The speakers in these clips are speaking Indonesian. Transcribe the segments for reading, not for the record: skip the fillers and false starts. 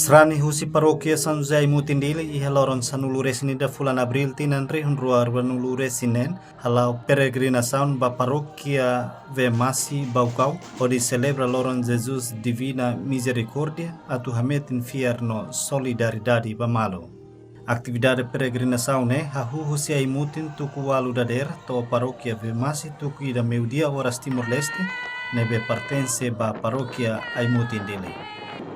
Srani husi parokia São José e Mutindile e haloron sanulu resinida fulan abril tinan rehunrua arbanulu resinen halau peregrinação ba parokia Vemasi Baucau onde celebra loron Jesus Divina Misericórdia atu hametin fierno solidariedade ba malo. Atividade peregrinação né hahu husi ai mutin tuku alu dader to parokia Vemasi tuku ida meudia horas Timor-Leste nebe pertence ba parokia ai Mutindile.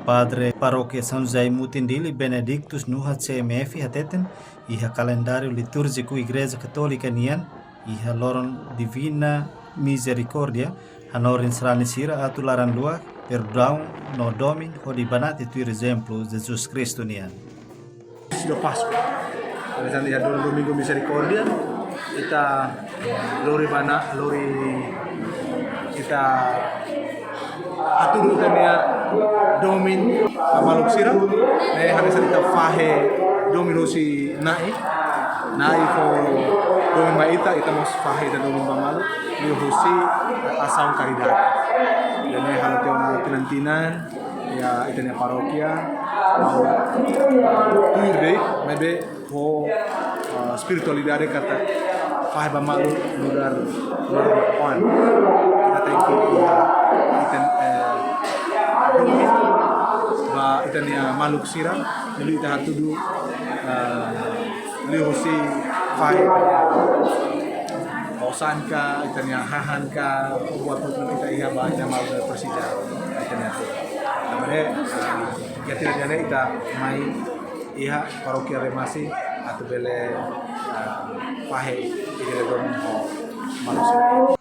Padre Paroquia São José e Mutindile Benedictus Nuha CMF hateten iha calendário litúrgico Igreja Católica Nian iha loron Divina Misericórdia hanorin srani sira atularan lua perdão no domin hodi banat itu exemplo Jesus Cristo Nian. Sudah Pasca. Pada saat ada Domingo Misericordia, kita kita atur utania domin maluk sira ne hari kita fahe domin si nai fo domin maita ita mos fahe dan domin malu ni husi asam karidad dan ne hal teo na tinantinan ya itania parokia tuirde mebe ho spiritualidade kata fahe malu lugar on kita thank you iten ba itania maluk sira liu ita hatudu liu si fai osanka itania hahanka buat kita iha ba ita maluk persija itania namanya kita jane ita mai iha parokia Remasi atau bele fahe igre dom maluk sira.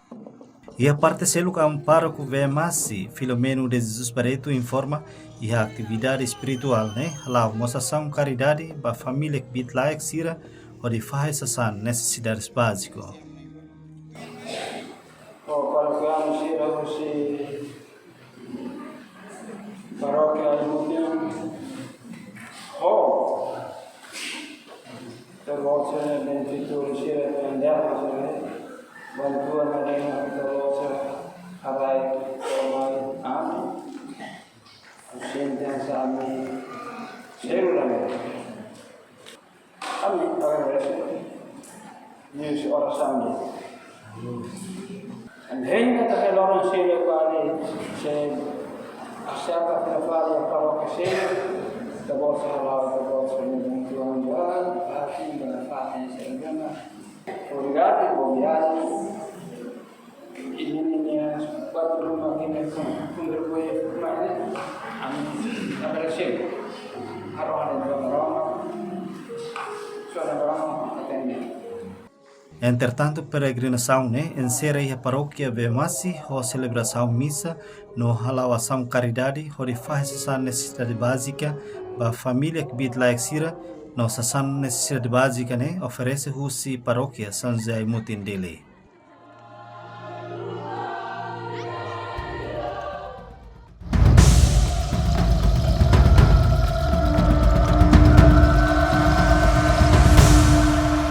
E a parte selo que pároco Vemasi, Filomeno de Jesus Barreto informa e a atividade espiritual, né? Lá mostração caridade para família que bit lá sira onde faz essas necessidades básicas. Paroquiano sira si paroquia Mutim. Terus benedito sira pendiam bantuan adanya terus arai ramai am sentian sami serulah kami akan berhasil news orang sami dan hingga tak lorong sila kali se asyaka penafal kalau kesel terus halal bantuan jual hati manfaatnya sehingga Obrigado, Bobiani. Ini batu rumah ini contribui mana? Apreciar. Arwah dan orang, suara orang atende. Entretanto, peregrinação, né? Encerra a paróquia Vemasi, a celebração missa, no halawação caridade, onde faz essa necessidade básica, para a família que bit lá exira. Nossa necessidade básica, né? Oferece Husi Paróquia São José e Mutindile.